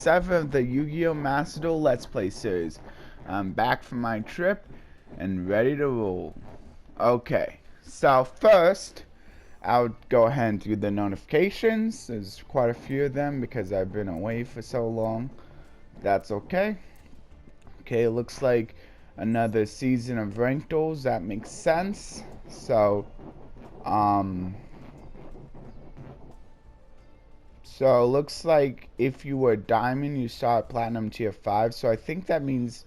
7 of the Yu-Gi-Oh! Master Duel Let's Play series. I'm back from my trip and ready to roll. Okay, so first, I'll go ahead and do the notifications. There's quite a few of them because I've been away for so long. That's okay. Okay, it looks like another season of ranked duels. That makes sense. So it looks like if you were diamond, you start platinum tier 5. So I think that means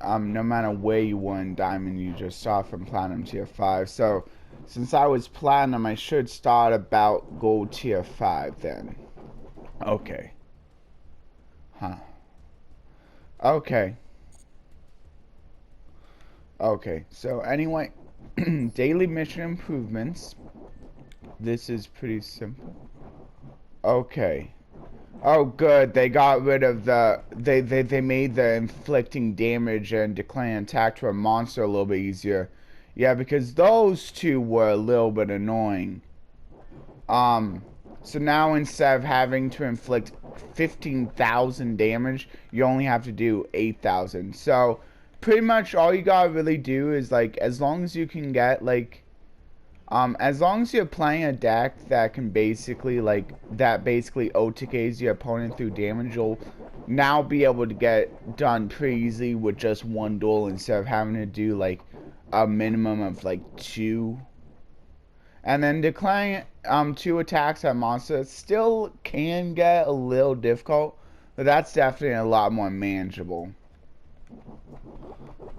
no matter where you were in diamond, you just start from platinum tier 5. So since I was platinum, I should start about gold tier 5 then. Okay. Huh. Okay. Okay. So anyway, daily mission improvements. This is pretty simple. Okay. Oh, good. They got rid of the... They made the inflicting damage and declaring attack to a monster a little bit easier. Yeah, because those two were a little bit annoying. So now instead of having to inflict 15,000 damage, you only have to do 8,000. So, pretty much all you gotta really do is, like, as long as you can get, like... as long as you're playing a deck that can basically, that basically OTKs your opponent through damage, you'll now be able to get done pretty easily with just one duel instead of having to do, like, a minimum of, like, 2. And then declaring, 2 attacks at monsters still can get a little difficult, but that's definitely a lot more manageable.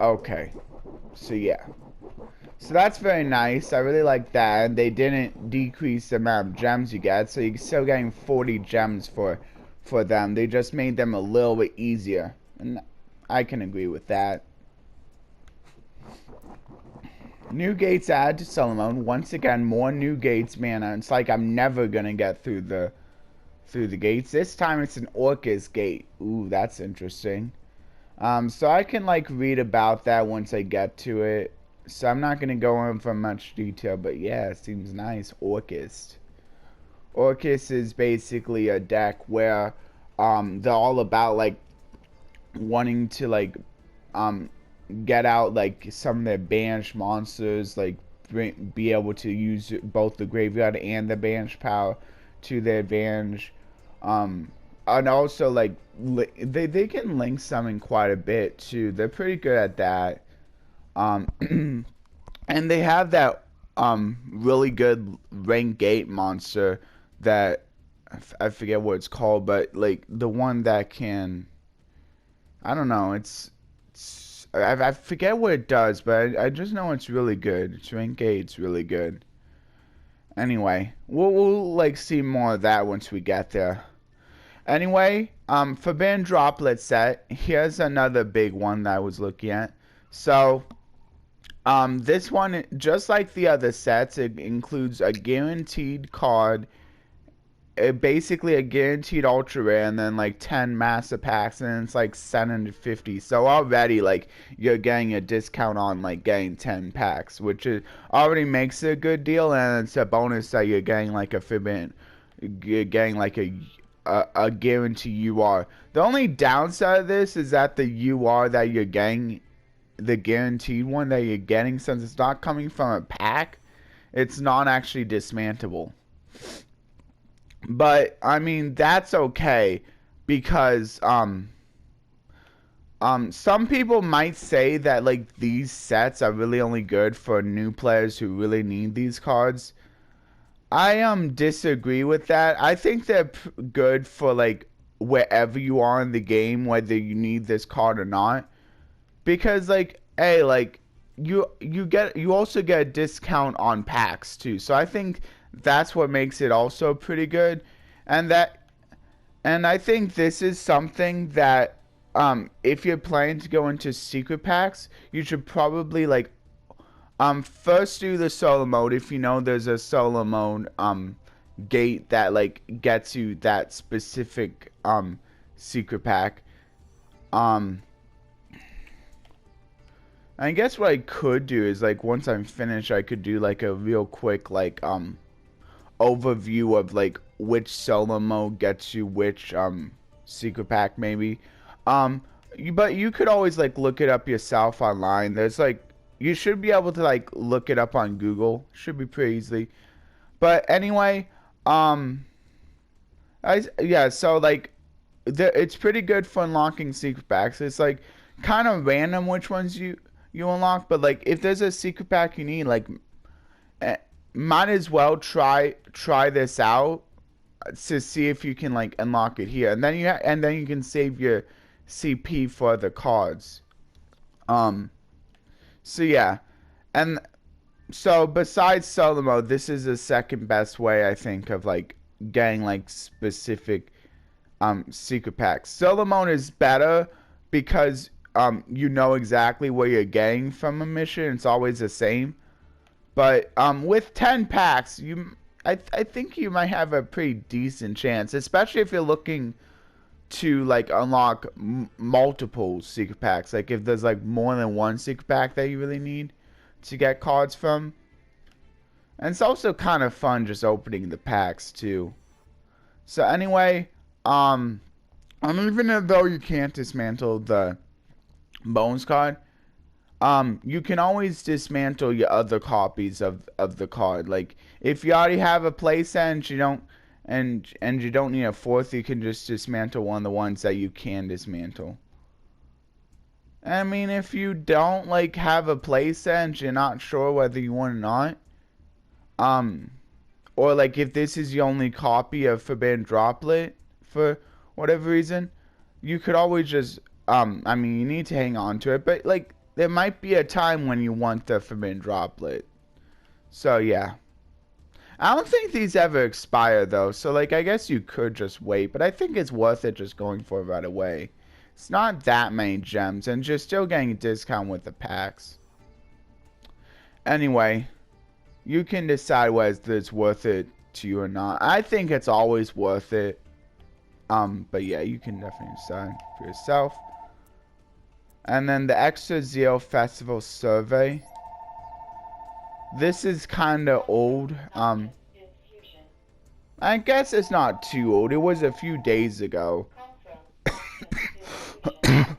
Okay. So, yeah. So that's very nice. I really like that. And they didn't decrease the amount of gems you get, so you're still getting 40 gems for them. They just made them a little bit easier, and I can agree with that. New gates added to Solomon. Once again, more new gates, man. It's like I'm never gonna get through the gates. This time it's an Orcus gate. Ooh, that's interesting. So I can like read about that once I get to it. So I'm not gonna go into much detail, but yeah, it seems nice. Orcus. Orcus is basically a deck where they're all about like wanting to like get out like some of their banished monsters, like be able to use both the graveyard and the banished power to their advantage. And also like they can link summon quite a bit too. They're pretty good at that. And they have that really good rank gate monster that I forget what it's called, but like the one that can, I don't know, I forget what it does, but I just know it's really good. It's rank gate, it's really good. Anyway, we'll like see more of that once we get there. Anyway, Forbidden Droplet set. Here's another big one that I was looking at. So this one, just like the other sets, it includes a guaranteed card, basically a guaranteed ultra rare, and then like 10 master packs, and it's like 750. So already, like, you're getting a discount on like getting 10 packs, which already makes it a good deal, and it's a bonus that you're getting like a forbidden, you're getting like a guarantee UR. The only downside of this is that the UR that you're getting, the guaranteed one that you're getting, since it's not coming from a pack, it's not actually dismantleable. But I mean, that's okay, because some people might say that like these sets are really only good for new players who really need these cards. I disagree with that. I think they're good for like wherever you are in the game, whether you need this card or not. Because like, hey, like you also get a discount on packs too. So I think that's what makes it also pretty good. And I think this is something that if you're planning to go into secret packs, you should probably like first do the solo mode if you know there's a solo mode gate that like gets you that specific secret pack. I guess what I could do is like once I'm finished, I could do like a real quick like overview of like which solo mode gets you which secret pack maybe. But you could always like look it up yourself online. There's like you should be able to like look it up on Google. Should be pretty easily. But anyway, um, yeah. So like, it's pretty good for unlocking secret packs. It's like kind of random which ones you unlock, but like if there's a secret pack you need, like, eh, might as well try this out to see if you can like unlock it here, and then you can save your CP for the cards. Um, so yeah, and so besides solo mode, this is the second best way I think of like getting like specific secret packs. Solo mode is better because you know exactly what you're getting from a mission. It's always the same. But with 10 packs, I think you might have a pretty decent chance, especially if you're looking to like unlock multiple secret packs. Like if there's like more than one secret pack that you really need to get cards from. And it's also kind of fun just opening the packs too. So anyway, even though you can't dismantle the bones card, you can always dismantle your other copies of the card. Like if you already have a playset and you don't need a fourth, you can just dismantle one of the ones that you can dismantle. I mean, if you don't like have a playset and you're not sure whether you want or not, or like if this is the only copy of Forbidden Droplet for whatever reason, you could always just I mean, you need to hang on to it, but like there might be a time when you want the Forbidden Droplet. So yeah. I don't think these ever expire though, so like I guess you could just wait, but I think it's worth it just going for it right away. It's not that many gems, and you're still getting a discount with the packs. Anyway, you can decide whether it's worth it to you or not. I think it's always worth it. But yeah, you can definitely decide for yourself. And then the Extra Zeal Festival Survey. This is kind of old. I guess it's not too old. It was a few days ago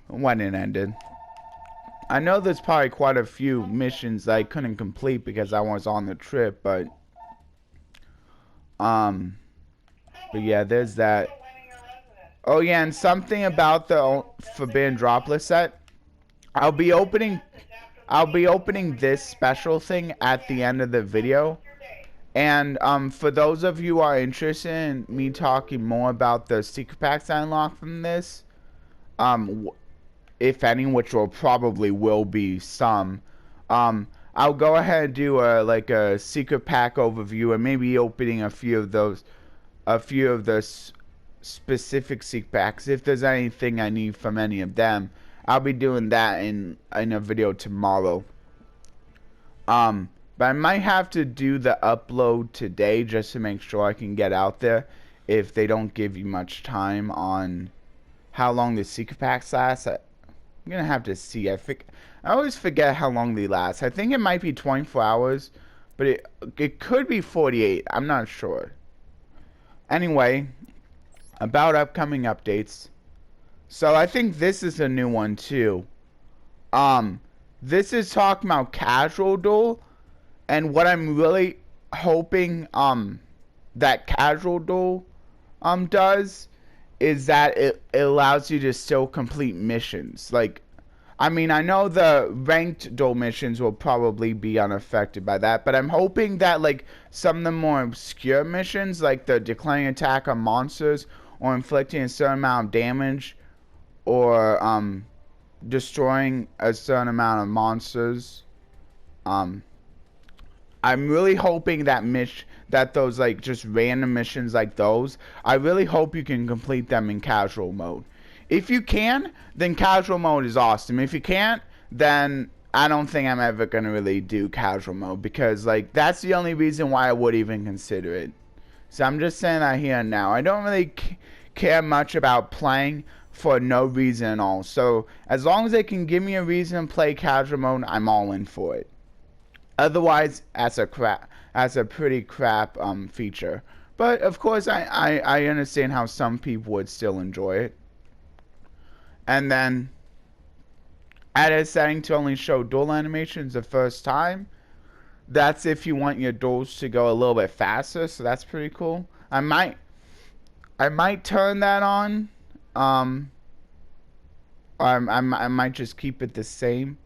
when it ended. I know there's probably quite a few missions that I couldn't complete because I was on the trip, but yeah, there's that. Oh yeah, and something about the Forbidden Droplet set. I'll be opening this special thing at the end of the video. And for those of you who are interested in me talking more about the secret packs I unlocked from this, if any, which will be some, I'll go ahead and do a secret pack overview and maybe opening a few of the specific secret packs. If there's anything I need from any of them, I'll be doing that in a video tomorrow. But I might have to do the upload today just to make sure I can get out there if they don't give you much time on how long the secret packs last. I'm gonna have to see. I always forget how long they last. I think it might be 24 hours, but it could be 48. I'm not sure. Anyway, about upcoming updates. So I think this is a new one too. This is talking about Casual Duel, and what I'm really hoping that Casual Duel does is that it allows you to still complete missions. Like, I mean, I know the ranked duel missions will probably be unaffected by that, but I'm hoping that like some of the more obscure missions, like the declaring attack on monsters or inflicting a certain amount of damage or destroying a certain amount of monsters, I'm really hoping that those like just random missions like those, I really hope you can complete them in casual mode. If you can, then casual mode is awesome. If you can't, then I don't think I'm ever gonna really do casual mode, because like that's the only reason why I would even consider it. So I'm just saying that here and now. I don't really care much about playing for no reason at all. So as long as they can give me a reason to play casual mode, I'm all in for it. Otherwise, that's a pretty crap feature. But of course, I understand how some people would still enjoy it. And then add a setting to only show duel animations the first time. That's if you want your duels to go a little bit faster, so that's pretty cool. I might turn that on. Um, I might just keep it the same.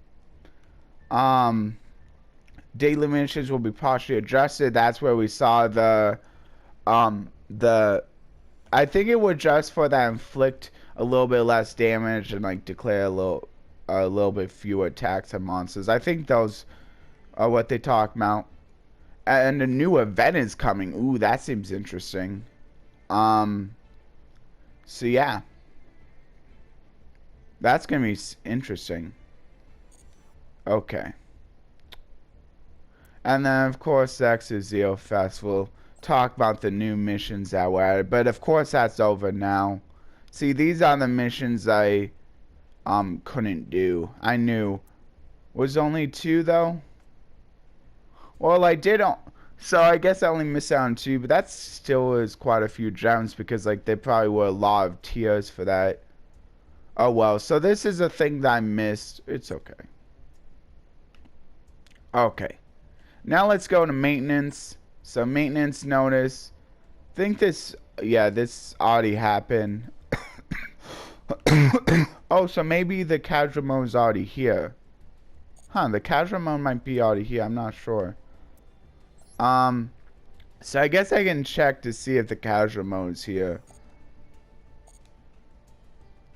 Um, Daily missions will be partially adjusted. That's where we saw the I think it would adjust for that inflict a little bit less damage and like declare a little bit fewer attacks on monsters. I think those are what they talk about. And a new event is coming. Ooh, that seems interesting. Um, so yeah, that's gonna be interesting. Okay. And then, of course, the Exo Fest will talk about the new missions that were added. But, of course, that's over now. See, these are the missions I couldn't do. I knew. Was only 2, though? Well, I did... So, I guess I only missed out on 2, but that still is quite a few gems because, like, there probably were a lot of tiers for that. Oh, well. So, this is a thing that I missed. It's okay. Okay. Now let's go to maintenance. So maintenance notice. Think this, yeah, this already happened. Oh, so maybe the casual mode is already here. Huh, the casual mode might be already here. I'm not sure. So I guess I can check to see if the casual mode is here.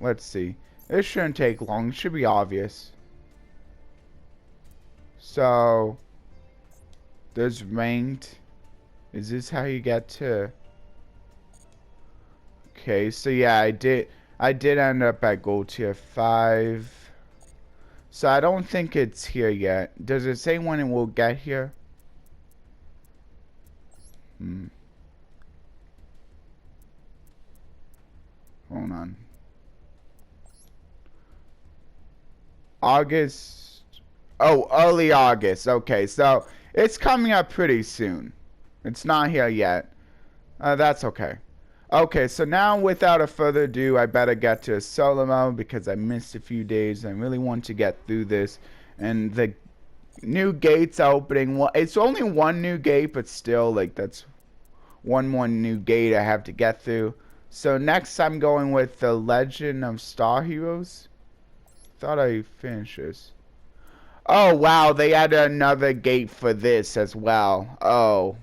Let's see. This shouldn't take long. It should be obvious. So... there's ranked. Is this how you get to... Okay, so yeah, I did end up at gold tier 5. So I don't think it's here yet. Does it say when it will get here? Hold on. August. Oh, early August. Okay, so it's coming up pretty soon. It's not here yet. That's okay. Okay, so now without a further ado, I better get to solo mode because I missed a few days. I really want to get through this. And the new gates are opening. Well, it's only one new gate, but still, like, that's one more new gate I have to get through. So next I'm going with the Legend of Star Heroes. Thought I finished this. Oh, wow, they added another gate for this as well. Oh,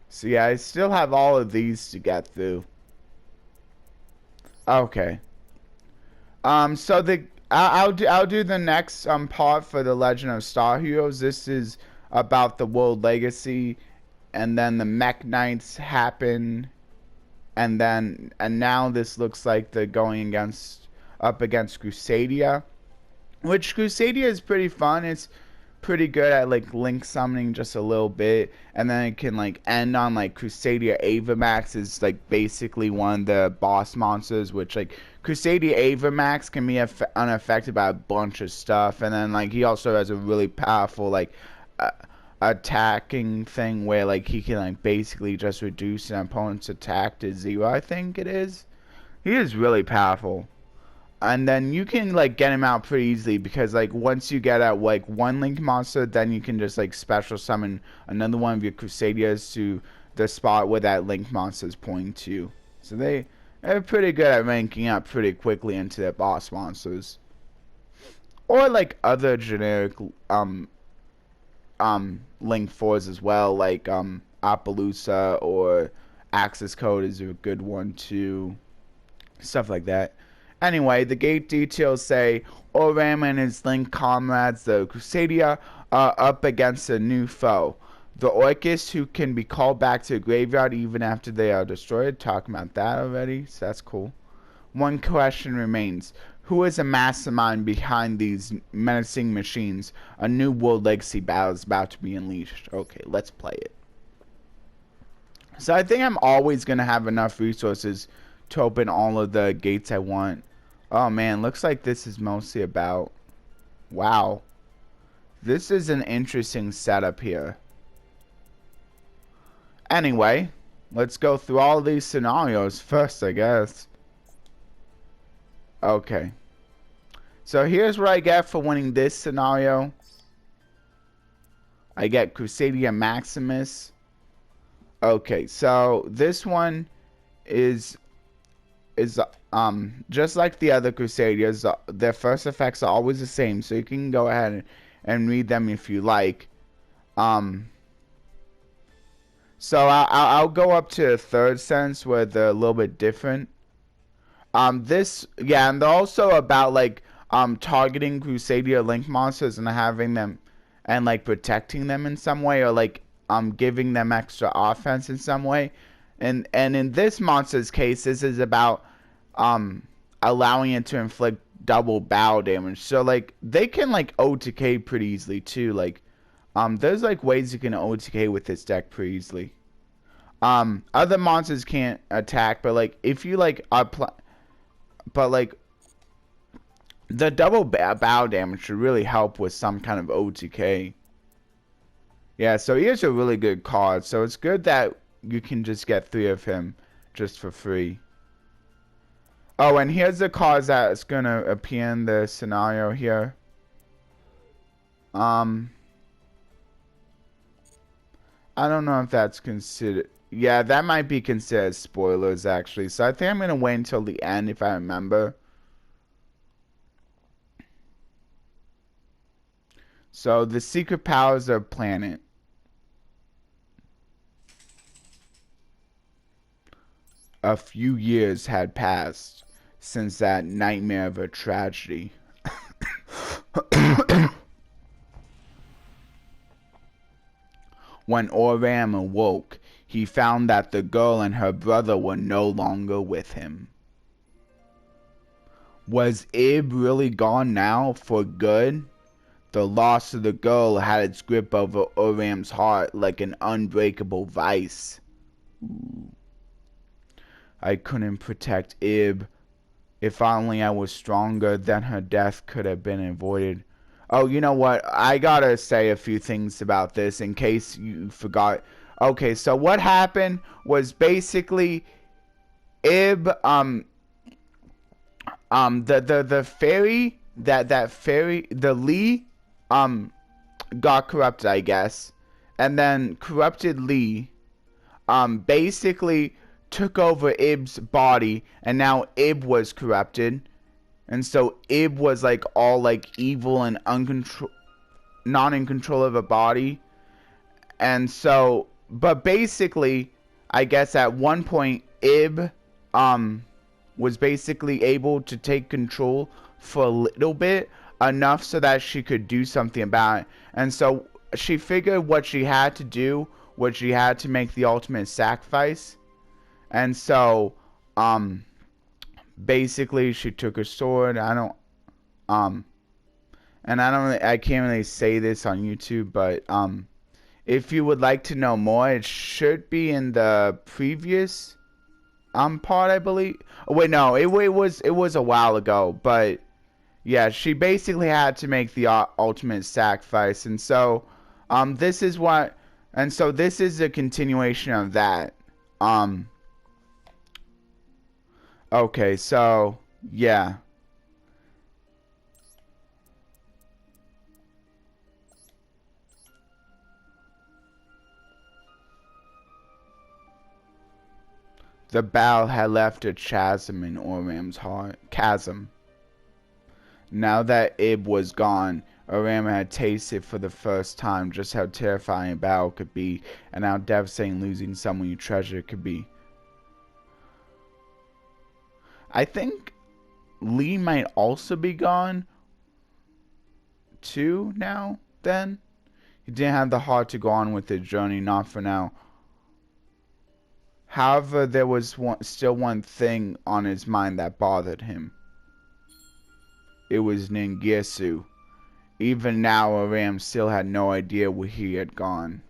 So, yeah, I still have all of these to get through. Okay. So I'll do the next part for the Legend of Star Heroes. This is about the World Legacy, and then the Mech Knights happen, and now this looks like they're going up against Crusadia. Which Crusadia is pretty fun. It's pretty good at like link summoning just a little bit, and then it can like end on like Crusadia Avamax is like basically one of the boss monsters, which like Crusadia Avamax can be unaffected by a bunch of stuff, and then like he also has a really powerful like attacking thing where like he can like basically just reduce an opponent's attack to 0. I think it is. He is really powerful. And then you can like get him out pretty easily because like once you get out like one link monster, then you can just like special summon another one of your Crusadias to the spot where that link monster is pointing to. So they're pretty good at ranking up pretty quickly into their boss monsters. Or like other generic link 4s as well, like Appaloosa or Axis Code is a good one too. Stuff like that. Anyway, the gate details say Oram and his Link comrades, the Crusadia, are up against a new foe. The Orcus, who can be called back to the graveyard even after they are destroyed. Talking about that already, so that's cool. One question remains. Who is the mastermind behind these menacing machines? A new World Legacy battle is about to be unleashed. Okay, let's play it. So I think I'm always going to have enough resources to open all of the gates I want. Oh man, looks like this is mostly about... Wow. This is an interesting setup here. Anyway, let's go through all these scenarios first, I guess. Okay. So here's what I get for winning this scenario. I get Crusadia Maximus. Okay, so this one is just like the other Crusaders. Their first effects are always the same, so you can go ahead and read them if you like. So I'll go up to a third sense where they're a little bit different. And they're also about like targeting Crusadia Link monsters and having them and like protecting them in some way, or like giving them extra offense in some way. And in this monster's case, this is about allowing it to inflict double bow damage. So like they can like OTK pretty easily too. Like there's like ways you can OTK with this deck pretty easily. Other monsters can't attack, but like if you like but like the double bow damage should really help with some kind of OTK. Yeah, so here's a really good card. So it's good that you can just get 3 of him just for free. Oh, and here's the cards that's gonna appear in the scenario here. I don't know if that's considered. Yeah, that might be considered spoilers actually. So I think I'm gonna wait until the end if I remember. So the secret powers of planet. A few years had passed since that nightmare of a tragedy. When Oram awoke, he found that the girl and her brother were no longer with him. Was Ib really gone now for good? The loss of the girl had its grip over Oram's heart like an unbreakable vice. Ooh. I couldn't protect Ib. If only I was stronger, then her death could have been avoided. Oh, you know what? I gotta say a few things about this in case you forgot. Okay, so what happened was basically Ib, the fairy, that fairy, the Lee, got corrupted, I guess. And then corrupted Lee, basically took over Ib's body, and now Ib was corrupted, and so Ib was like all like evil and not in control of a body. And so, but basically, I guess at one point Ib was basically able to take control for a little bit, enough so that she could do something about it. And so she figured what she had to do, what she had to make the ultimate sacrifice. And so, basically she took a sword. I can't really say this on YouTube, but, if you would like to know more, it should be in the previous, part, I believe. Oh, wait, no, it was a while ago, but, yeah, she basically had to make the ultimate sacrifice. And so, this is a continuation of that. Okay, so, yeah. The battle had left a chasm in Oram's heart. Now that Ib was gone, Oram had tasted for the first time just how terrifying a battle could be, and how devastating losing someone you treasure could be. I think Lee might also be gone too now, then. He didn't have the heart to go on with the journey, not for now. However, there was still one thing on his mind that bothered him. It was Ningirsu. Even now, Oram still had no idea where he had gone.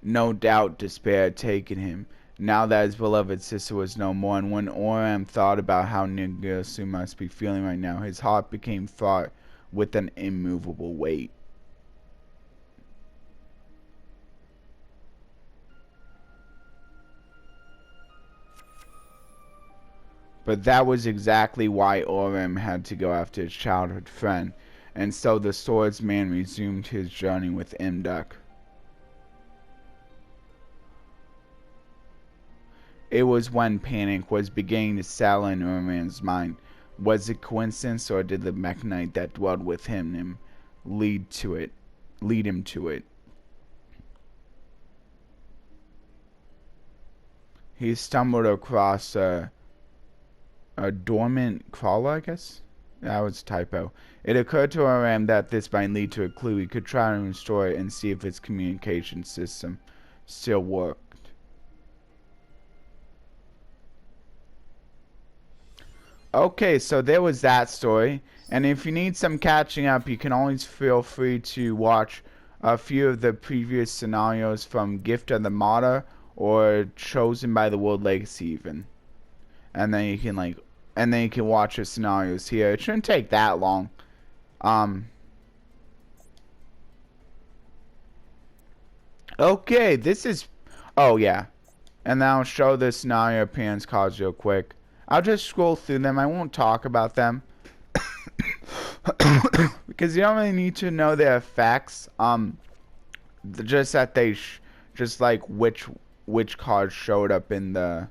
No doubt despair had taken him, now that his beloved sister was no more, and when Oram thought about how Ningirsu must be feeling right now, his heart became fraught with an immovable weight. But that was exactly why Orem had to go after his childhood friend, and so the swordsman resumed his journey with Imduk. It was when panic was beginning to settle in Orem's mind. Was it coincidence, or did the Mekhnite that dwelled with him lead him to it? He stumbled across a dormant crawler, I guess? That was a typo. It occurred to Orem that this might lead to a clue. He could try to restore it and see if its communication system still worked. Okay, so there was that story. And if you need some catching up, you can always feel free to watch a few of the previous scenarios from Gift of the Martyr or Chosen by the World Legacy even. And then you can watch the scenarios here. It shouldn't take that long. Okay, this is, oh yeah. And then I'll show the scenario appearance cards real quick. I'll just scroll through them. I won't talk about them. Because you don't really need to know their effects. Just that they just like which cards showed up in the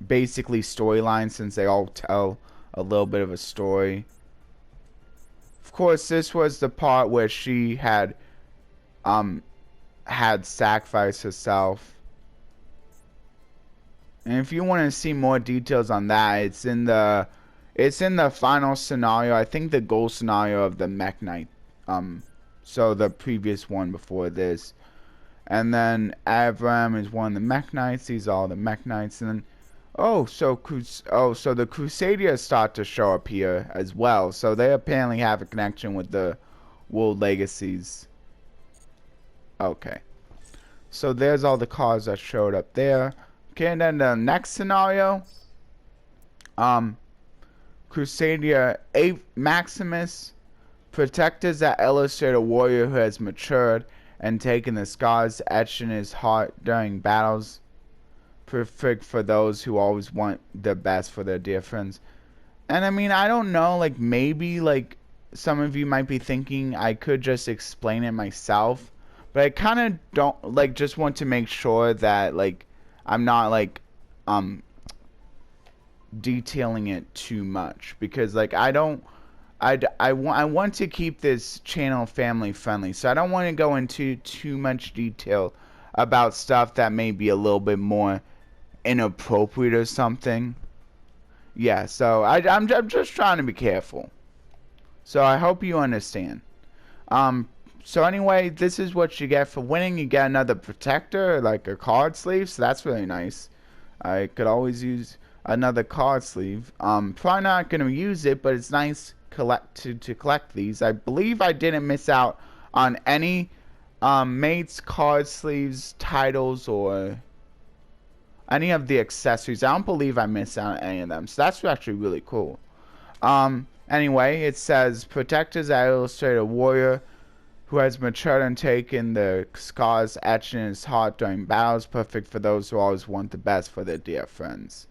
basically storyline, since they all tell a little bit of a story. Of course, this was the part where she had sacrificed herself. And if you want to see more details on that, it's in the final scenario. I think the goal scenario of the Mekhnite. So the previous one before this. And then Avram is one of the Meknites. These are all the Meknites. And then, so the Crusaders start to show up here as well. So they apparently have a connection with the World Legacies. Okay. So there's all the cards that showed up there. Okay, and then the next scenario. Crusader Maximus. Protectors that illustrate a warrior who has matured and taken the scars etched in his heart during battles. Perfect for those who always want the best for their dear friends. And I mean, I don't know, like maybe like some of you might be thinking I could just explain it myself, but I kind of don't, like, just want to make sure that like I'm not like detailing it too much, because like I want to keep this channel family friendly, so I don't want to go into too much detail about stuff that may be a little bit more inappropriate or something. Yeah, so I'm just trying to be careful. So I hope you understand. So anyway, this is what you get for winning. You get another protector, like a card sleeve, so that's really nice. I could always use another card sleeve. Probably not going to use it, but it's nice to collect these. I believe I didn't miss out on any mates, card sleeves, titles, or any of the accessories. I don't believe I missed out on any of them, so that's actually really cool. Anyway, it says protectors that illustrate a warrior who has matured and taken the scars etched in his heart during battles, perfect for those who always want the best for their dear friends.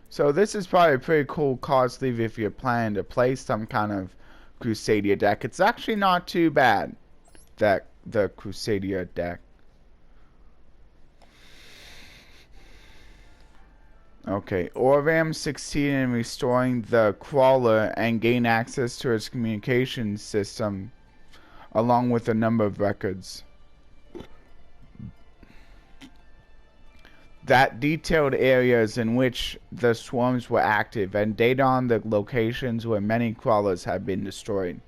So this is probably a pretty cool card sleeve if you're planning to play some kind of Crusader deck. It's actually not too bad, that the Crusader deck. Okay, Orvam succeeded in restoring the crawler and gained access to its communication system, along with a number of records that detailed areas in which the swarms were active and data on the locations where many crawlers had been destroyed.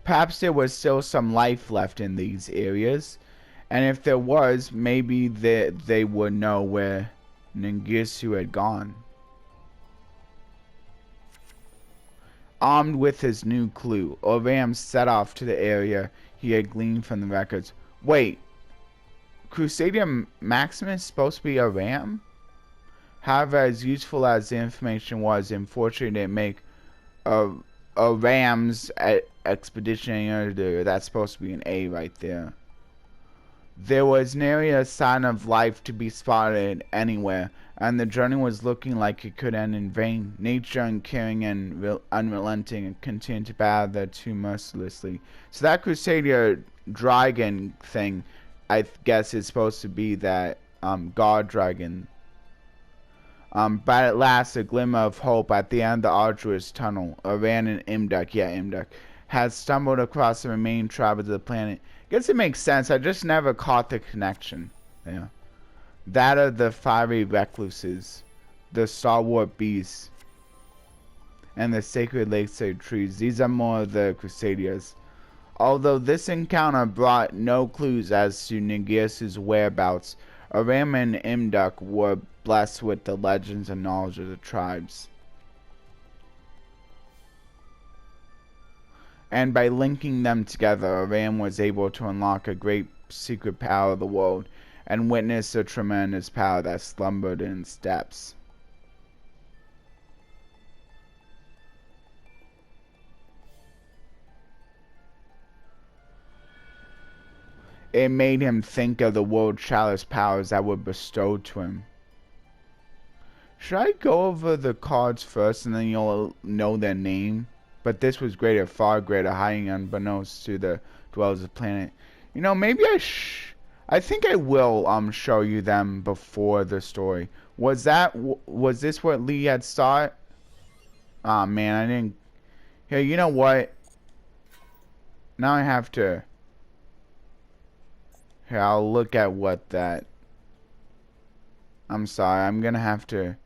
Perhaps there was still some life left in these areas, and if there was, maybe they would know where Ningisu had gone. Armed with his new clue, Orvam set off to the area he had gleaned from the records. Wait, Crusader Maximus is supposed to be a ram? However, as useful as the information was, unfortunately it didn't make a ram's expeditionary. That's supposed to be an A right there. There was nary a sign of life to be spotted anywhere, and the journey was looking like it could end in vain. Nature, uncaring and unrelenting, continued to battle the two mercilessly. So that Crusader dragon thing, I guess, is supposed to be that god dragon. But at last, a glimmer of hope at the end of the arduous tunnel. Iran and Imduk, had stumbled across the remaining tribes of the planet. Guess it makes sense. I just never caught the connection. Yeah. That of the fiery recluses, the stalwart beasts, and the sacred lakeside trees. These are more of the Crusaders. Although this encounter brought no clues as to Nagir's whereabouts, Aram and Imduk were blessed with the legends and knowledge of the tribes. And by linking them together, Aram was able to unlock a great secret power of the world and witness the tremendous power that slumbered in its depths. It made him think of the world's chalice powers that were bestowed to him. Should I go over the cards first and then you'll know their name? But this was greater, far greater, hiding unbeknownst to the dwellers of the planet. You know, maybe I think I will show you them before the story. Was this what Lee had thought? Aw, man, I didn't. Here, you know what? Now I have to. Here, I'll look at what that. I'm sorry, I'm gonna have to.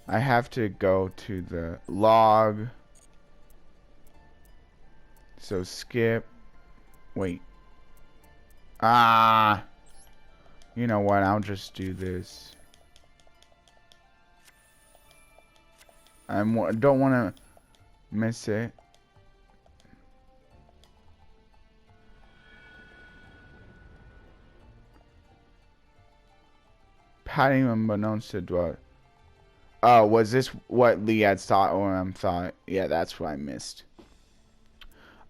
I have to go to the log. So skip. Wait. Ah. You know what? I'll just do this. I don't want to miss it. Hiding unbeknownst to dwell. Oh, was this what Lee had thought or thought? Yeah, that's what I missed.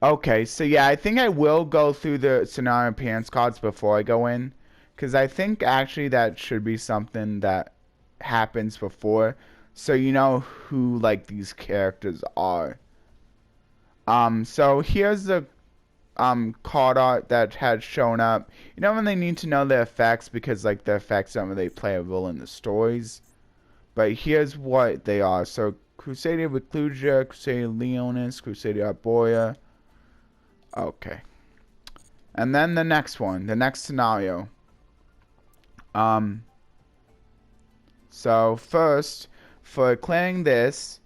Okay, so yeah, I think I will go through the scenario appearance cards before I go in. Because I think actually that should be something that happens before. So you know who like these characters are. So here's the card art that had shown up. You don't really need to know the effects because like the effects don't really play a role in the stories. But here's what they are. So Crusader Reclusia, Crusader Leonis, Crusader Arborea. Okay. And then the next one, the next scenario. So first, for clearing this,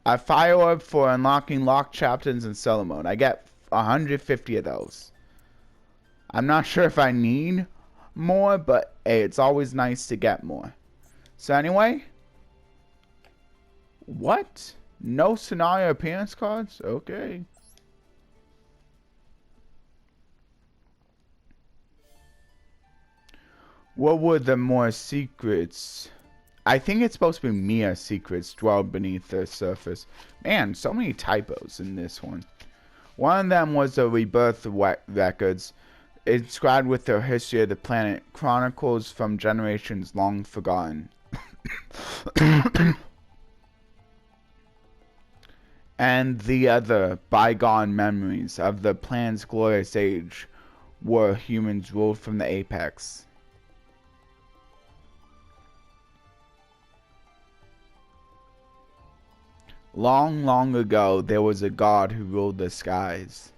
a fire orb for unlocking locked chapters in solo mode. I get 150 of those. I'm not sure if I need more, but hey, it's always nice to get more. So anyway, what? No scenario appearance cards? Okay. What were the more secrets? I think it's supposed to be Mia's secrets dwell beneath the surface. Man, so many typos in this one. One of them was the rebirth records, inscribed with the history of the planet, chronicles from generations long forgotten. And the other, bygone memories of the planet's glorious age, where humans ruled from the apex. Long, long ago, there was a god who ruled the skies.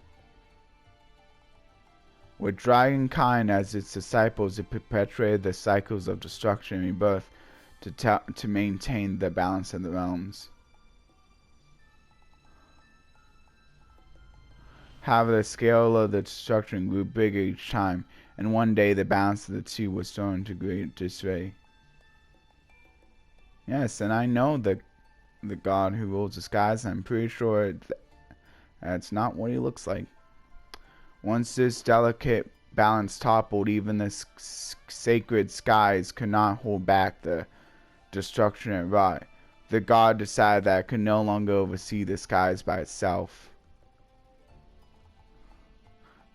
With dragonkind as its disciples, it perpetuated the cycles of destruction and rebirth to maintain the balance of the realms. However, the scale of the destruction grew bigger each time, and one day the balance of the two was thrown into great disarray. Yes, and I know the god who rules the skies, and I'm pretty sure that's not what he looks like. Once this delicate balance toppled, even the sacred skies could not hold back the destruction it wrought. The god decided that it could no longer oversee the skies by itself.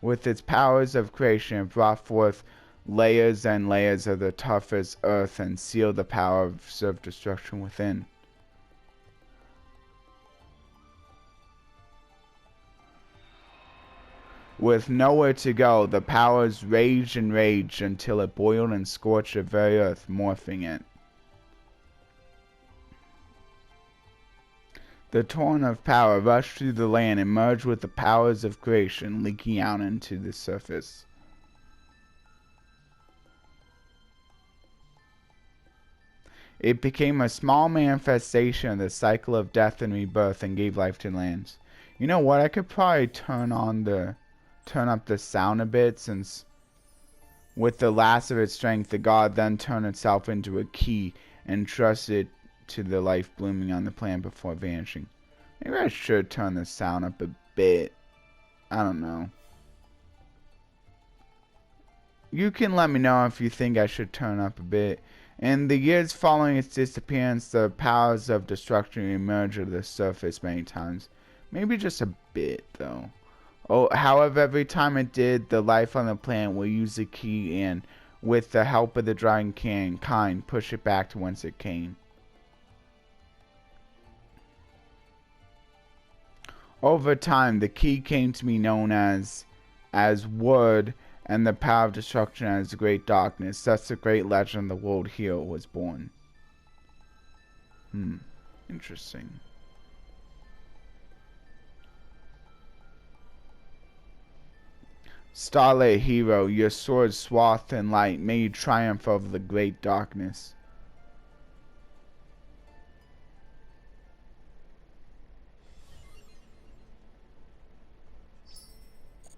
With its powers of creation, it brought forth layers and layers of the toughest earth and sealed the power of self-destruction within. With nowhere to go, the powers raged and raged until it boiled and scorched the very earth, morphing it. The torrent of power rushed through the land and merged with the powers of creation, leaking out into the surface. It became a small manifestation of the cycle of death and rebirth and gave life to lands. You know what? I could probably turn up the sound a bit, since with the last of its strength, the god then turned itself into a key and trusted to the life blooming on the planet before vanishing. Maybe I should turn the sound up a bit. I don't know. You can let me know if you think I should turn up a bit. In the years following its disappearance, the powers of destruction emerged to the surface many times. Maybe just a bit, though. Oh, however, every time it did, the life on the planet will use the key and, with the help of the dragon kind, push it back to whence it came. Over time, the key came to be known as Word, and the power of destruction as the Great Darkness. Thus the great legend of the world hero was born. Interesting. Starlit hero, your sword swathed in light, may you triumph over the great darkness.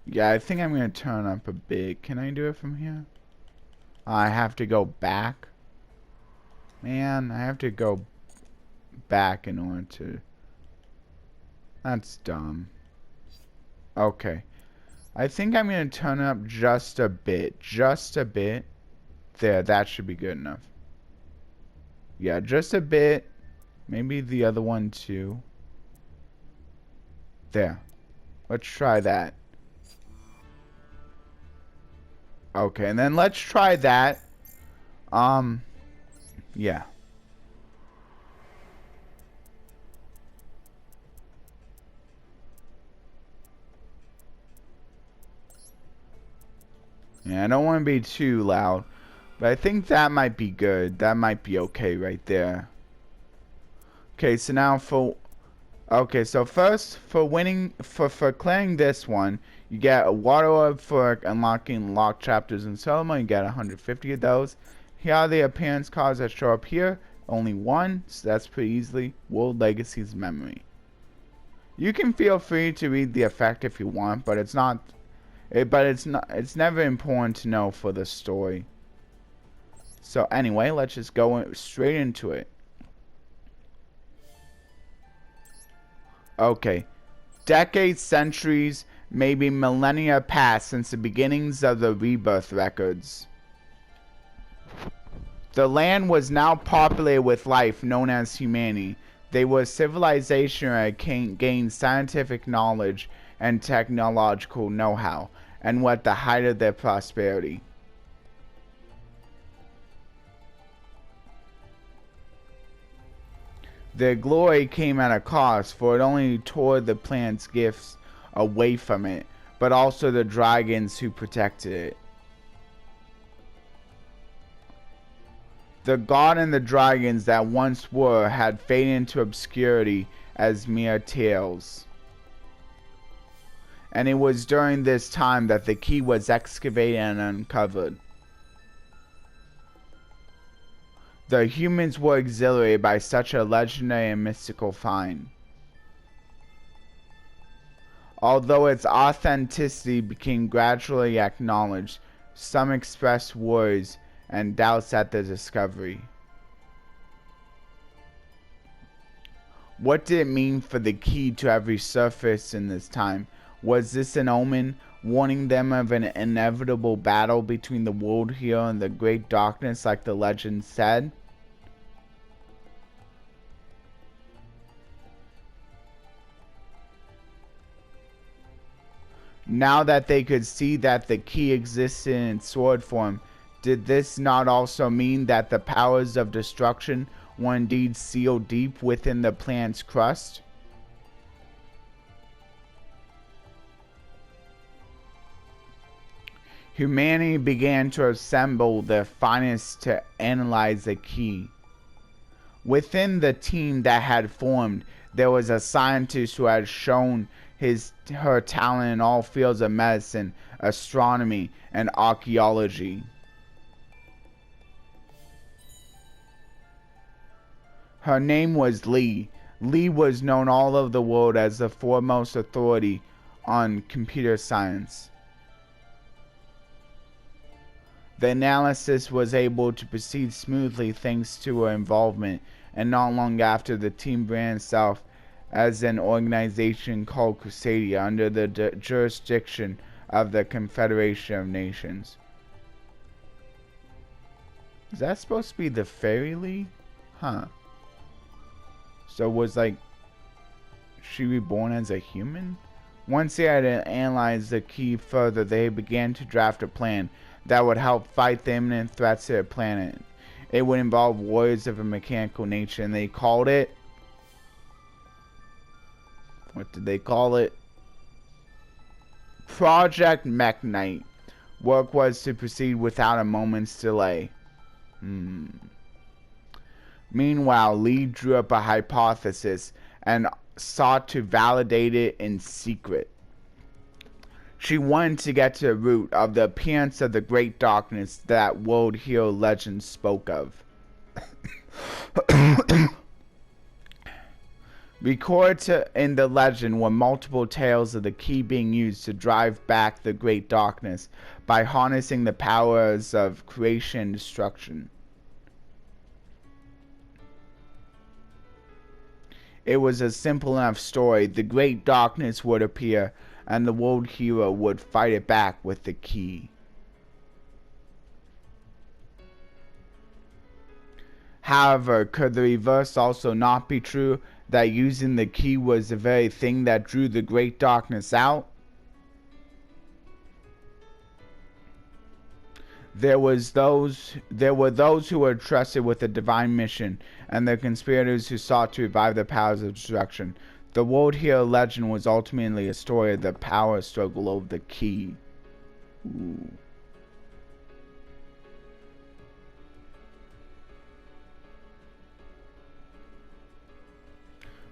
Yeah, I think I'm going to turn up a bit. Can I do it from here? I have to go back. Man, I have to go back in order to... That's dumb. Okay. I think I'm going to turn it up just a bit. Just a bit. There, that should be good enough. Yeah, just a bit. Maybe the other one too. There. Let's try that. Okay, and then let's try that. Yeah. Yeah, I don't want to be too loud, but I think that might be good. That might be okay right there. Okay, so now so first for clearing this one, you get a water orb for unlocking locked chapters in Solomon. You get 150 of those. Here are the appearance cards that show up here. Only one, so that's pretty easily. World Legacy's Memory. You can feel free to read the effect if you want, but it's never important to know for the story. So anyway, let's just go straight into it. Okay. Decades, centuries, maybe millennia passed since the beginnings of the rebirth records. The land was now populated with life known as humanity. They were a civilization that gained scientific knowledge and technological know-how, and were at the height of their prosperity. Their glory came at a cost, for it only tore the planet's gifts away from it, but also the dragons who protected it. The god and the dragons that once were had faded into obscurity as mere tales. And it was during this time that the key was excavated and uncovered. The humans were exhilarated by such a legendary and mystical find. Although its authenticity became gradually acknowledged, some expressed worries and doubts at the discovery. What did it mean for the key to have resurfaced in this time? Was this an omen, warning them of an inevitable battle between the world hero and the great darkness, like the legend said? Now that they could see that the key existed in sword form, did this not also mean that the powers of destruction were indeed sealed deep within the planet's crust? Humanity began to assemble their finest to analyze the key. Within the team that had formed, there was a scientist who had shown her talent in all fields of medicine, astronomy, and archaeology. Her name was Lee. Lee was known all over the world as the foremost authority on computer science. The analysis was able to proceed smoothly thanks to her involvement, and not long after, the team branded itself as an organization called Crusadia under the jurisdiction of the Confederation of Nations. Is that supposed to be the Fairy League? Huh. So was she reborn as a human? Once they had analyzed the key further, they began to draft a plan that would help fight the imminent threats to their planet. It would involve warriors of a mechanical nature, and they called it... What did they call it? Project Mekk-Knight. Work was to proceed without a moment's delay. Meanwhile, Lee drew up a hypothesis and sought to validate it in secret. She wanted to get to the root of the appearance of the great darkness that world hero legend spoke of. Recorded in the legend were multiple tales of the key being used to drive back the great darkness by harnessing the powers of creation and destruction. It was a simple enough story. The great darkness would appear, and the world hero would fight it back with the key. However, could the reverse also not be true, that using the key was the very thing that drew the great darkness out? There were those who were trusted with a divine mission, and the conspirators who sought to revive the powers of destruction. The world hero legend was ultimately a story of the power struggle over the key. Ooh.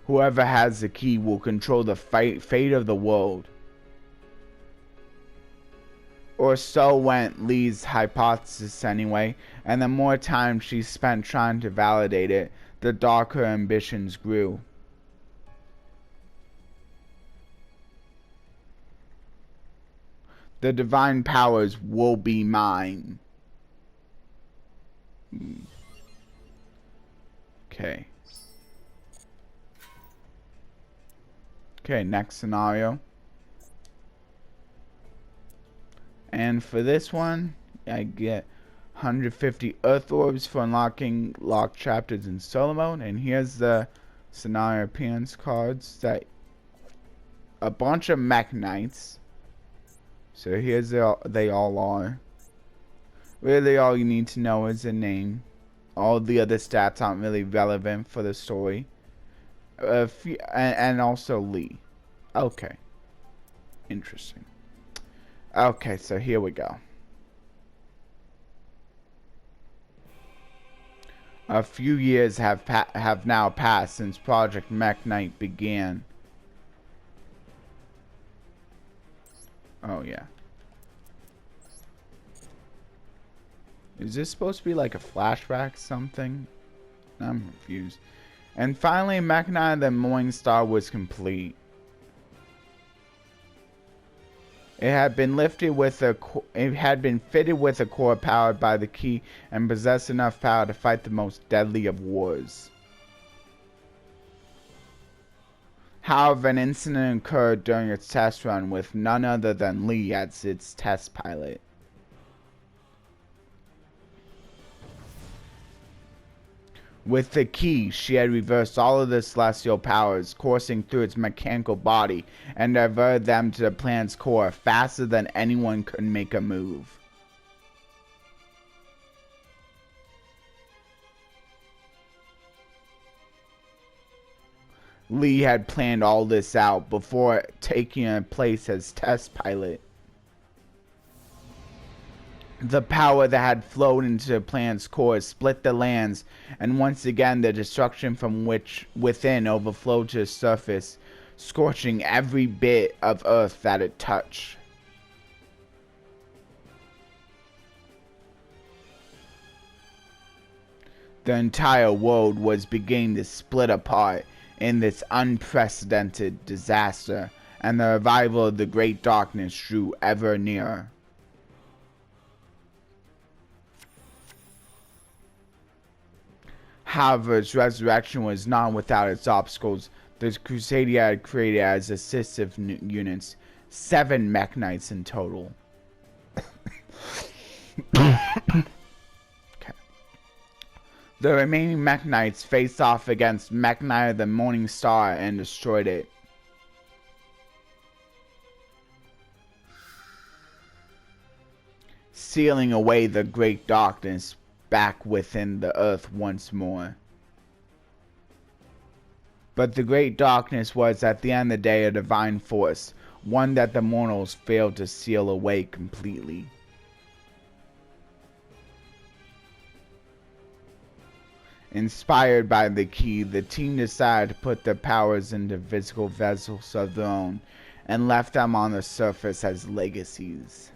Whoever has the key will control the fate of the world. Or so went Lee's hypothesis anyway, and the more time she spent trying to validate it, the darker ambitions grew. The divine powers will be mine. Okay. Okay, next scenario. And for this one, I get 150 Earth Orbs for unlocking locked chapters in solo mode. And here's the scenario appearance cards. That a bunch of Mekk-Knights. So here's they all are. Really all you need to know is the name. All the other stats aren't really relevant for the story. And also Lee. Okay. Interesting. Okay, so here we go. A few years have now passed since Project Mekk-Knight began. Oh yeah. Is this supposed to be like a flashback something? I'm confused. And finally, Mekk-Knight the Morning Star was complete. It had been fitted with a core powered by the key and possessed enough power to fight the most deadly of wars. However, an incident occurred during its test run with none other than Lee as its test pilot. With the key, she had reversed all of the celestial powers coursing through its mechanical body and diverted them to the planet's core faster than anyone could make a move. Lee had planned all this out before taking a place as test pilot. The power that had flowed into the planet's core split the lands, and once again the destruction from within overflowed to the surface, scorching every bit of Earth that it touched. The entire world was beginning to split apart in this unprecedented disaster, and the revival of the Great Darkness drew ever nearer. However, its resurrection was not without its obstacles. The Crusadia had created as assistive units 7 mech knights in total. Okay. The remaining mech knights faced off against Mech Knight of the Morning Star and destroyed it. Sealing away the Great Darkness back within the Earth once more. But the Great Darkness was at the end of the day a divine force, one that the mortals failed to seal away completely. Inspired by the key, the team decided to put their powers into physical vessels of their own and left them on the surface as legacies.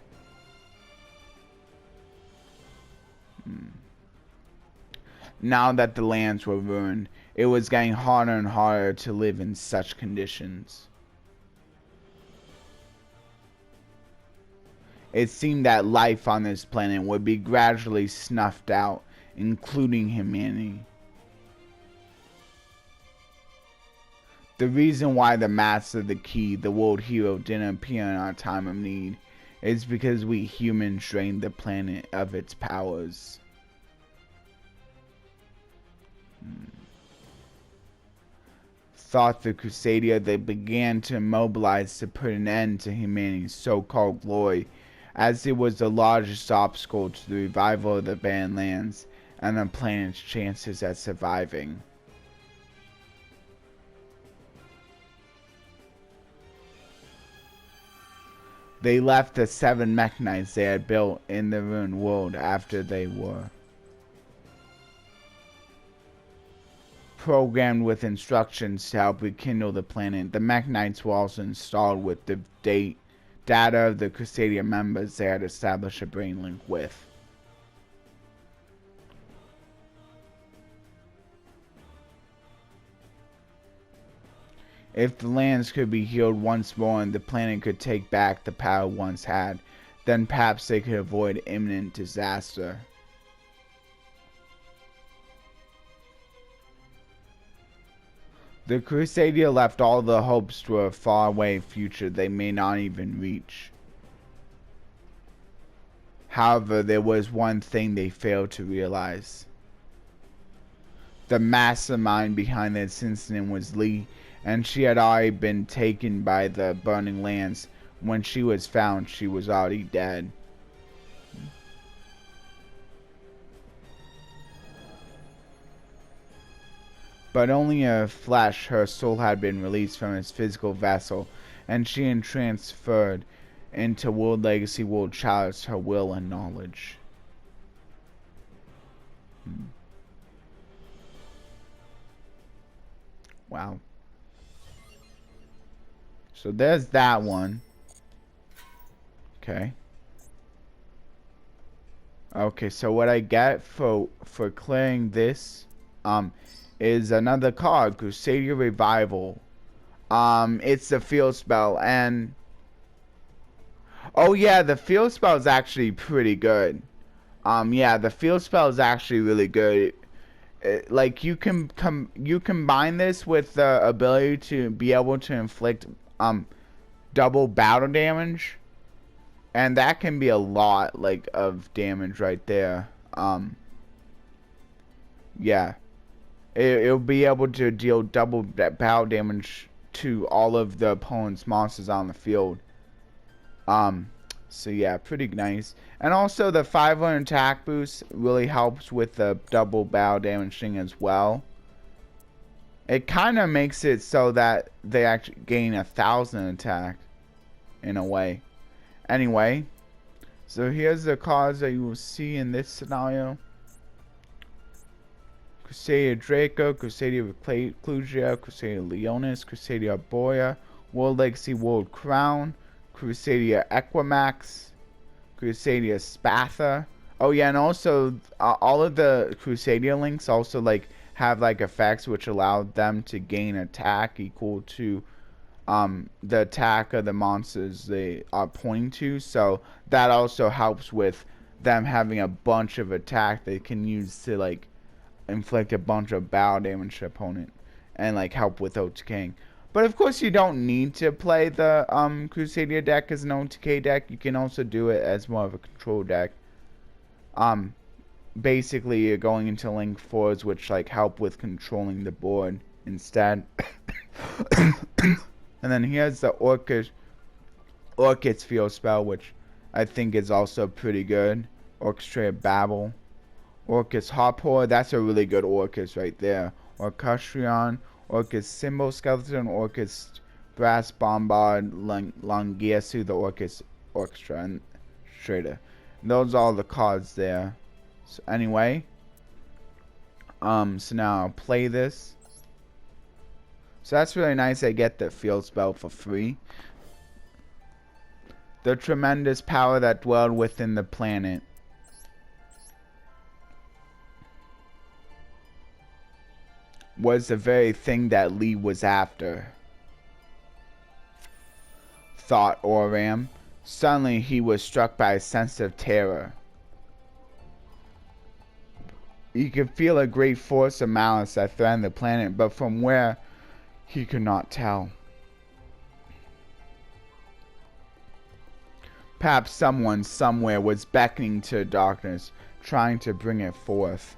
Now that the lands were ruined, it was getting harder and harder to live in such conditions. It seemed that life on this planet would be gradually snuffed out, including humanity. The reason why the Master of the Key, the world hero, didn't appear in our time of need is because we humans drained the planet of its powers. Thought the Crusadia, they began to mobilize to put an end to humanity's so-called glory, as it was the largest obstacle to the revival of the banned lands and the planet's chances at surviving. They left the 7 mech knights they had built in the ruined world after they were programmed with instructions to help rekindle the planet. The mech knights were also installed with the data of the Crusadia members they had established a brain link with. If the lands could be healed once more and the planet could take back the power it once had, then perhaps they could avoid imminent disaster. The Crusadia left all their hopes to a faraway future they may not even reach. However, there was one thing they failed to realize. The mastermind behind this incident was Lee, and she had already been taken by the burning lands. When she was found, she was already dead. But only in her flesh, her soul had been released from its physical vessel, and she had transferred into World Legacy World Chalice her will and knowledge. Wow. So there's that one. Okay. Okay, so what I get for clearing this is another card, Crusadia Revival. It's a field spell, and oh yeah, the field spell is actually pretty good. Yeah, the field spell is actually really good. Like you combine this with the ability to be able to inflict double battle damage, and that can be a lot like of damage right there. Yeah. It'll be able to deal double battle damage to all of the opponent's monsters on the field. So yeah, pretty nice. And also the 500 attack boost really helps with the double battle damage thing as well. It kind of makes it so that they actually gain 1,000 attack in a way. Anyway, so here's the cards that you will see in this scenario. Crusadia Draco, Crusadia Reclusia, Crusadia Leonis, Crusadia Arborea, World Legacy World Crown, Crusadia Equimax, Crusadia Spatha. Oh yeah, and also all of the Crusadia links also like have like effects which allow them to gain attack equal to the attack of the monsters they are pointing to. So that also helps with them having a bunch of attack they can use to like inflict a bunch of battle damage to the opponent and like help with OTKing. But of course you don't need to play the Crusadia deck as an OTK deck. You can also do it as more of a control deck. Basically you're going into link 4s which like help with controlling the board instead. And then here's the Orchid's Field spell, which I think is also pretty good. Orchestrate Babel. Orcus Harpor, that's a really good Orcus right there. Orcustrion, Orcus Symbol Skeleton, Orcus Brass Bombard, Longiasu, the Orcus Orchestra, and Trader. Those are all the cards there. So anyway, so now I'll play this. So that's really nice. I get the field spell for free. The tremendous power that dwelled within the planet. Was the very thing that Lee was after, thought Oram. Suddenly he was struck by a sense of terror. He could feel a great force of malice that threatened the planet, but from where he could not tell. Perhaps someone somewhere was beckoning to the darkness, trying to bring it forth.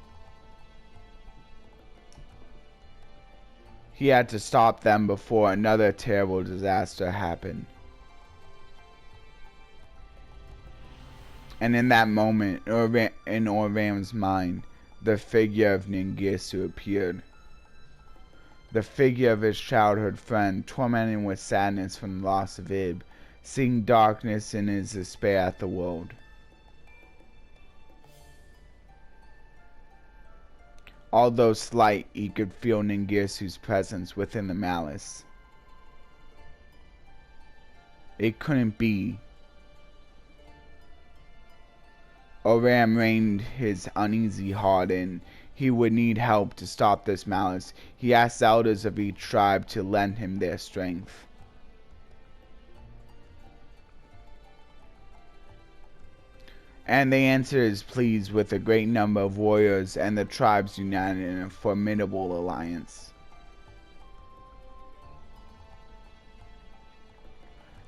He had to stop them before another terrible disaster happened. And in that moment, in Orvam's mind, the figure of Ningisu appeared. The figure of his childhood friend, tormented with sadness from the loss of Ib, seeing darkness in his despair at the world. Although slight, he could feel Ningirsu's presence within the malice. It couldn't be. Oram reined his uneasy heart in. He would need help to stop this malice. He asked elders of each tribe to lend him their strength. And they answered his pleas with a great number of warriors, and the tribes united in a formidable alliance.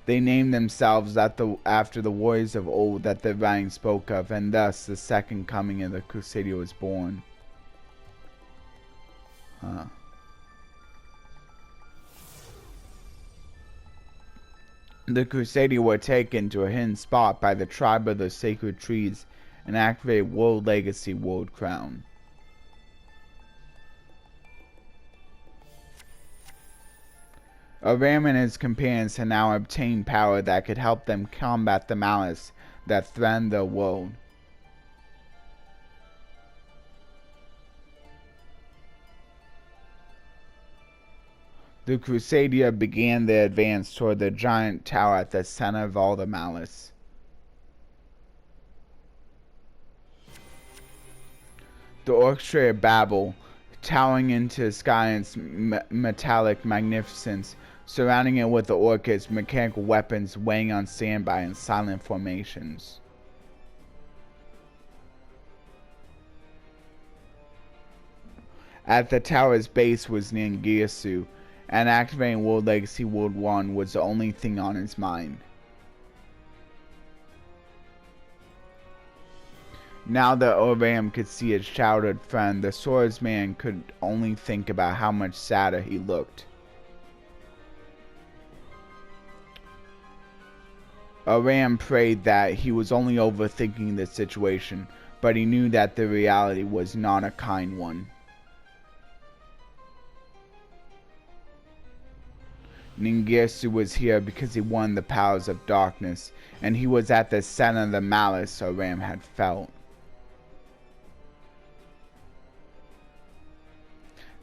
They named themselves after the warriors of old that the writing spoke of, and thus the second coming of the Crusader was born. The Crusader were taken to a hidden spot by the tribe of the sacred trees and activated World Legacy World Crown. Oram and his companions had now obtained power that could help them combat the malice that threatened the world. The Crusader began their advance toward the giant tower at the center of all the malice. The orchestra of Babel, towering into the sky in its metallic magnificence, surrounding it with the orchids, mechanical weapons weighing on standby in silent formations. At the tower's base was Ningirsu, and activating World Legacy World 1 was the only thing on his mind. Now that Oram could see his childhood friend, the swordsman could only think about how much sadder he looked. Oram prayed that he was only overthinking the situation, but he knew that the reality was not a kind one. Ningirsu was here because he won the powers of darkness, and he was at the center of the malice Oram had felt.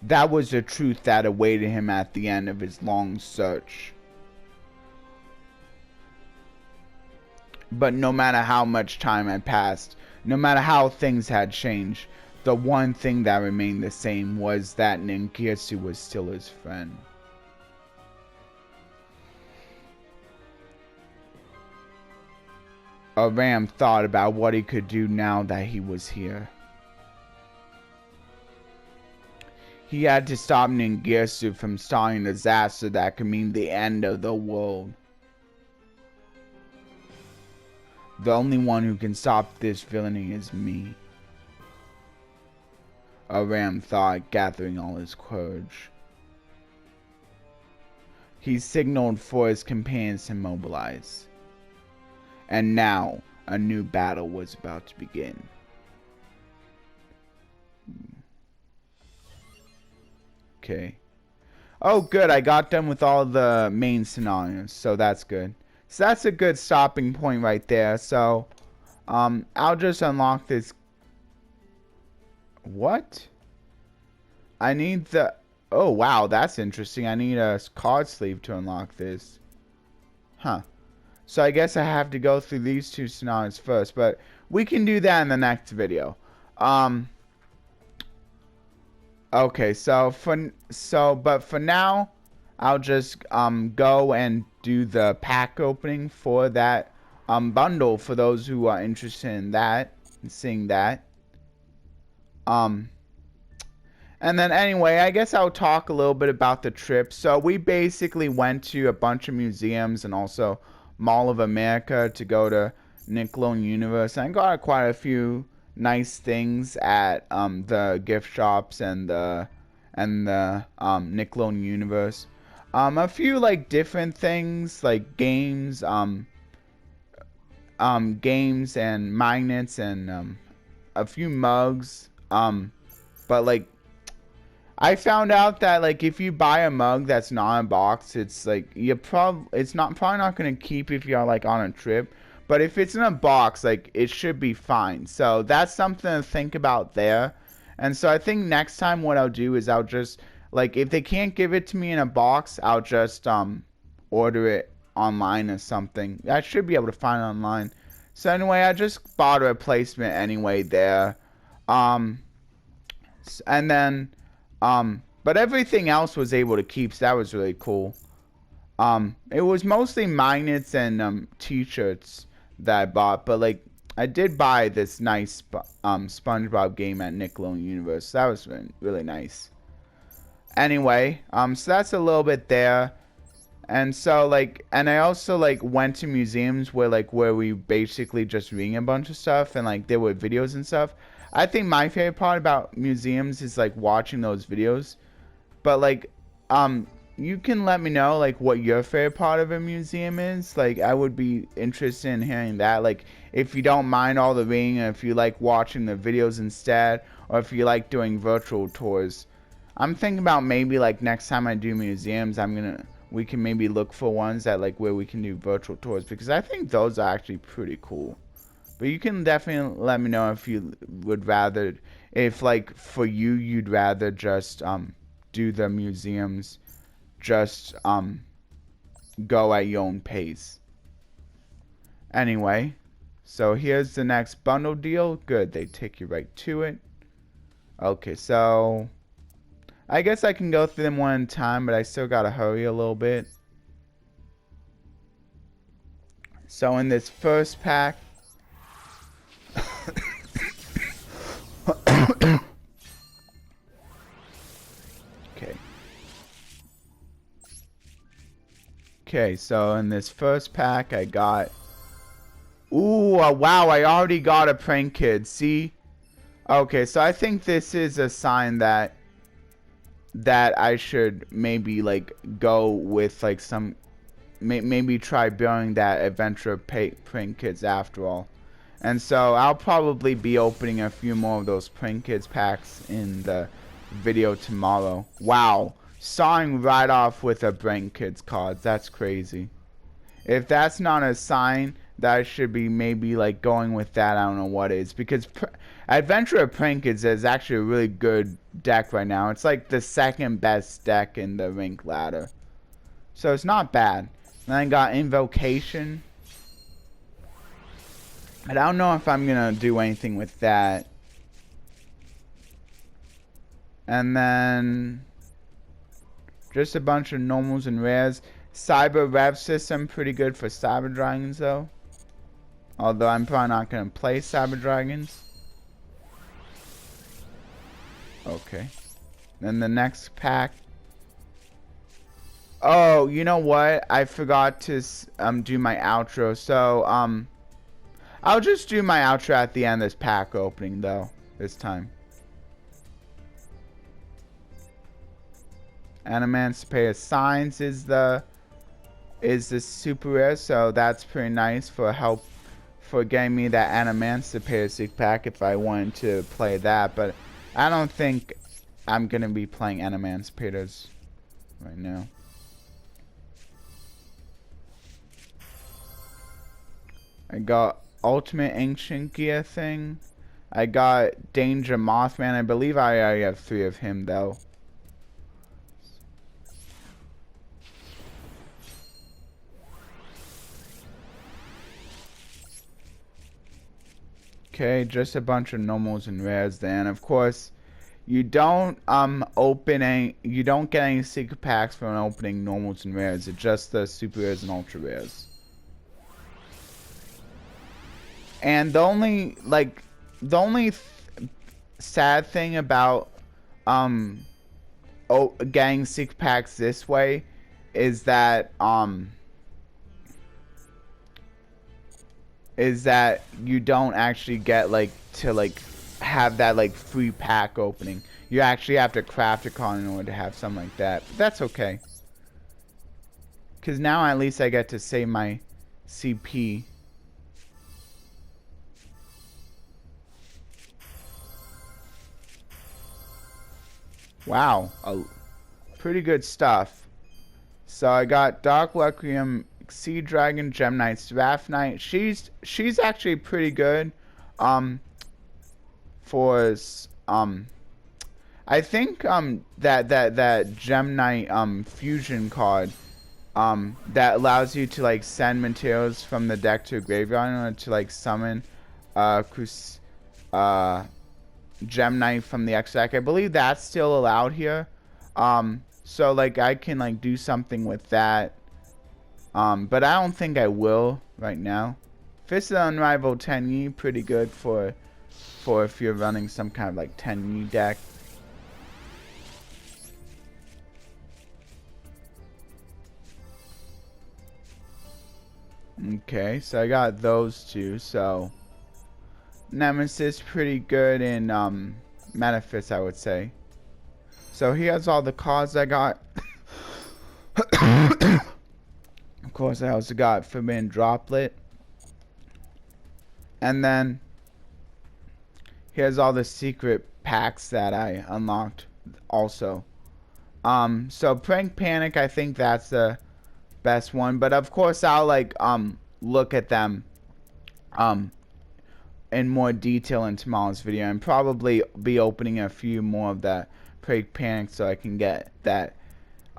That was the truth that awaited him at the end of his long search. But no matter how much time had passed, no matter how things had changed, the one thing that remained the same was that Ningirsu was still his friend. Oram thought about what he could do now that he was here. He had to stop Ningirsu from starting a disaster that could mean the end of the world. The only one who can stop this villainy is me, Oram thought, gathering all his courage. He signaled for his companions to mobilize. And now, a new battle was about to begin. Okay. Oh, good. I got done with all the main scenarios, so that's good. So that's a good stopping point right there. So, I'll just unlock this. What? I need the... Oh, wow, that's interesting. I need a card sleeve to unlock this. Huh. So I guess I have to go through these two scenarios first, but we can do that in the next video. Okay, but for now, I'll just go and do the pack opening for that bundle for those who are interested in that and seeing that. And then anyway, I guess I'll talk a little bit about the trip. So we basically went to a bunch of museums and also Mall of America to go to Nickelodeon Universe. And I got quite a few nice things at the gift shops and the Nickelodeon Universe. A few like different things like games, games and magnets and a few mugs. But like I found out that like if you buy a mug that's not in a box, it's like it's probably not gonna keep if you're like on a trip. But if it's in a box, like it should be fine. So that's something to think about there. And so I think next time what I'll do is I'll just like if they can't give it to me in a box, I'll just order it online or something. I should be able to find it online. So anyway, I just bought a replacement anyway there. And then but everything else was able to keep, so that was really cool. It was mostly magnets and t-shirts that I bought, but like I did buy this nice SpongeBob game at Nickelodeon Universe. So that was really nice. Anyway, so that's a little bit there. And so like, and I also like went to museums where we basically just reading a bunch of stuff and like there were videos and stuff. I think my favorite part about museums is like watching those videos. But like, you can let me know like what your favorite part of a museum is. Like I would be interested in hearing that. Like if you don't mind all the reading, or if you like watching the videos instead, or if you like doing virtual tours. I'm thinking about maybe like next time I do museums, we can maybe look for ones that like where we can do virtual tours, because I think those are actually pretty cool. But you can definitely let me know if you would rather, if like for you, you'd rather just do the museums, just go at your own pace. Anyway, so here's the next bundle deal. Good, they take you right to it. Okay, so I guess I can go through them one at a time, but I still gotta hurry a little bit. So in this first pack, Okay, so in this first pack I got Ooh, wow, I already got a prank kid. See? Okay, so I think this is a sign that I should maybe like go with like some maybe try building that adventure prank kids after all. And so I'll probably be opening a few more of those prank kids packs in the video tomorrow. Wow, starting right off with a prank kids card. That's crazy. If that's not a sign that I should be maybe like going with that, I don't know what is. Because Adventure of Prankins is actually a really good deck right now. It's like the second best deck in the rank ladder. So it's not bad. Then I got Invocation. And I don't know if I'm going to do anything with that. And then just a bunch of normals and rares. Cyber Rev System, pretty good for Cyber Dragons though. Although I'm probably not going to play Cyber Dragons. Okay. Then the next pack. Oh, you know what? I forgot to do my outro. So, I'll just do my outro at the end of this pack opening though, this time. Emancipator Signs is the super rare, so that's pretty nice for help for getting me that Emancipator Seek pack if I wanted to play that, but I don't think I'm gonna be playing Emancipators right now. I got Ultimate Ancient Gear thing. I got Danger Mothman. I believe I already have 3 of him though. Okay, just a bunch of normals and rares then. Of course, you don't you don't get any secret packs from opening normals and rares. It's just the super rares and ultra rares. And the only sad thing about getting secret packs this way is that you don't actually get like to like have that like free pack opening. You actually have to craft a card in order to have something like that. But that's okay. Cause now at least I get to save my CP. Wow, pretty good stuff. So I got Dark Requiem, Sea Dragon, Gem Knight, Wrath Knight. She's actually pretty good. For I think that Gem Knight fusion card that allows you to like send materials from the deck to a graveyard in order to like summon Gem Knight from the X deck. I believe that's still allowed here. So like I can like do something with that. But I don't think I will right now. Fist of the Unrivaled 10E, pretty good for if you're running some kind of like 10E deck. Okay, so I got those two. So Nemesis pretty good in Manifest, I would say. So here's all the cards I got. Of course, I also got Forbidden Droplet. And then here's all the secret packs that I unlocked also. So Prank Panic, I think that's the best one. But of course, I'll like look at them in more detail in tomorrow's video, and probably be opening a few more of that Prank Panic so I can get that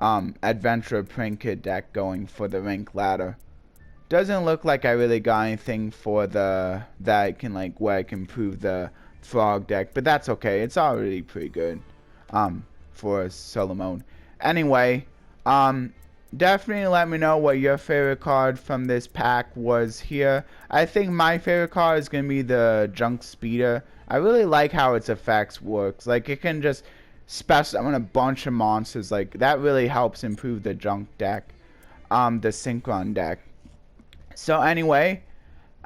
Adventure Prank Kid deck going for the rank ladder. Doesn't look like I really got anything for the that I can like where I can improve the frog deck, but that's okay. It's already pretty good for solo mode. Anyway, definitely let me know what your favorite card from this pack was here. I think my favorite card is gonna be the Junk Speeder. I really like how its effects works. Like it can just special summon a bunch of monsters. Like that really helps improve the Junk deck, the Synchron deck. So anyway,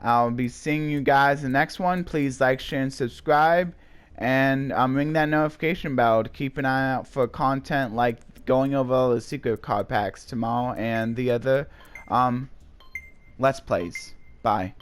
I'll be seeing you guys in the next one. Please like, share, and subscribe. And ring that notification bell to keep an eye out for content like going over all the secret card packs tomorrow and the other Let's Plays. Bye.